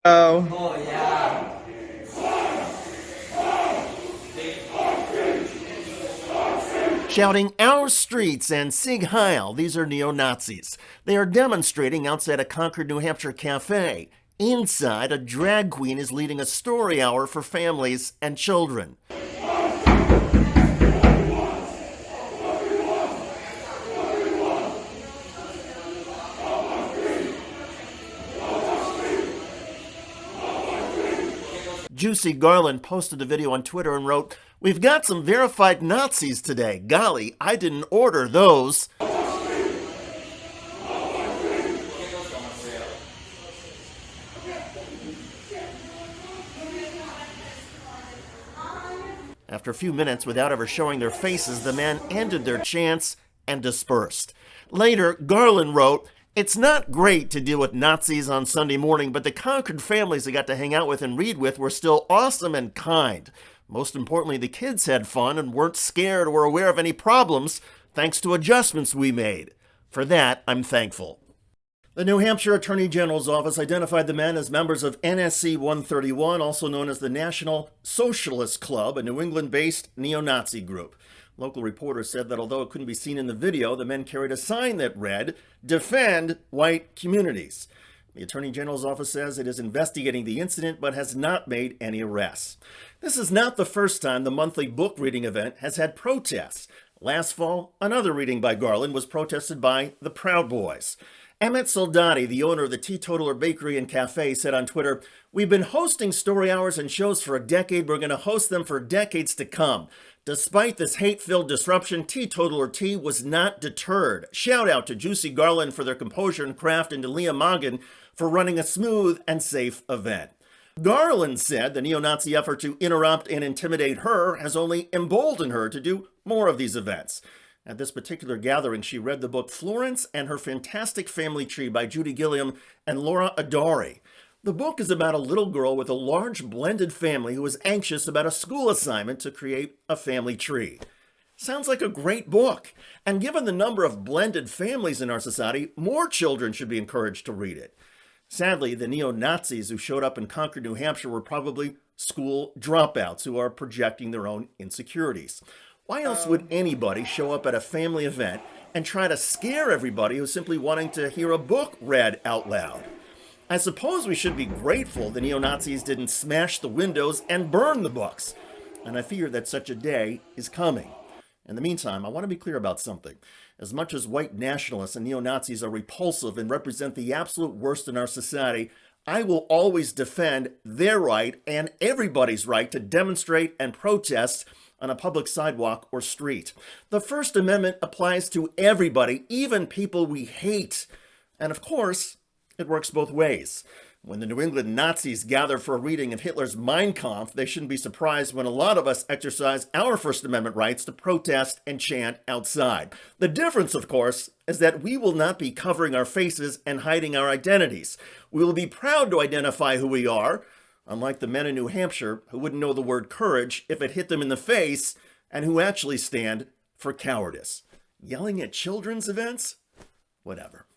Oh. Oh, yeah. Shouting "Our streets" and "Sieg Heil," these are neo-Nazis. They are demonstrating outside a Concord, New Hampshire cafe. Inside, a drag queen is leading a story hour for families and children. Juicy Garland posted the video on Twitter and wrote, "We've got some verified Nazis today. Golly, I didn't order those." After a few minutes, without ever showing their faces, the men ended their chants and dispersed. Later, Garland wrote, "It's not great to deal with Nazis on Sunday morning, but the Concord families I got to hang out with and read with were still awesome and kind. Most importantly, the kids had fun and weren't scared or aware of any problems, thanks to adjustments we made. For that, I'm thankful." The New Hampshire Attorney General's office identified the men as members of NSC 131, also known as the National Socialist Club, a New England-based neo-Nazi group. Local reporters said that although it couldn't be seen in the video, the men carried a sign that read, "Defend white communities." The Attorney General's office says it is investigating the incident but has not made any arrests. This is not the first time the monthly book reading event has had protests. Last fall, another reading by Garland was protested by the Proud Boys. Emmett Soldati, the owner of the Teetotaler Bakery and Cafe, said on Twitter, "We've been hosting story hours and shows for a decade. We're going to host them for decades to come. Despite this hate-filled disruption, Teetotaler Tea was not deterred. Shout out to Juicy Garland for their composure and craft and to Leah Moggan for running a smooth and safe event." Garland said the neo-Nazi effort to interrupt and intimidate her has only emboldened her to do more of these events. At this particular gathering, she read the book Florence and Her Fantastic Family Tree by Judy Gilliam and Laura Adari. The book is about a little girl with a large blended family who is anxious about a school assignment to create a family tree. Sounds like a great book. And given the number of blended families in our society, more children should be encouraged to read it. Sadly, the neo-Nazis who showed up in Concord, New Hampshire were probably school dropouts who are projecting their own insecurities. Why else would anybody show up at a family event and try to scare everybody who's simply wanting to hear a book read out loud? I suppose we should be grateful the neo-Nazis didn't smash the windows and burn the books, and I fear that such a day is coming. In the meantime, I want to be clear about something. As much as white nationalists and neo-Nazis are repulsive and represent the absolute worst in our society, I will always defend their right and everybody's right to demonstrate and protest on a public sidewalk or street. The First Amendment applies to everybody, even people we hate. And of course, it works both ways. When the New England Nazis gather for a reading of Hitler's Mein Kampf, they shouldn't be surprised when a lot of us exercise our First Amendment rights to protest and chant outside. The difference, of course, is that we will not be covering our faces and hiding our identities. We will be proud to identify who we are, unlike the men in New Hampshire who wouldn't know the word courage if it hit them in the face and who actually stand for cowardice. Yelling at children's events? Whatever.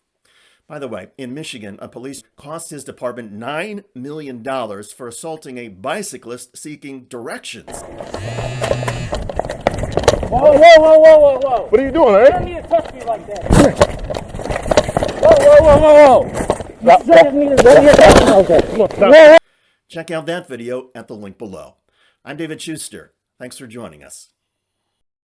By the way, in Michigan, a police cost his department $9 million for assaulting a bicyclist seeking directions. Whoa, whoa, whoa, whoa, whoa, whoa. What are you doing, You eh? don't need to touch me like that. Whoa, whoa, whoa, whoa, whoa. You said me to go your down. Okay. Come on, stop. Check out that video at the link below. I'm David Shuster. Thanks for joining us.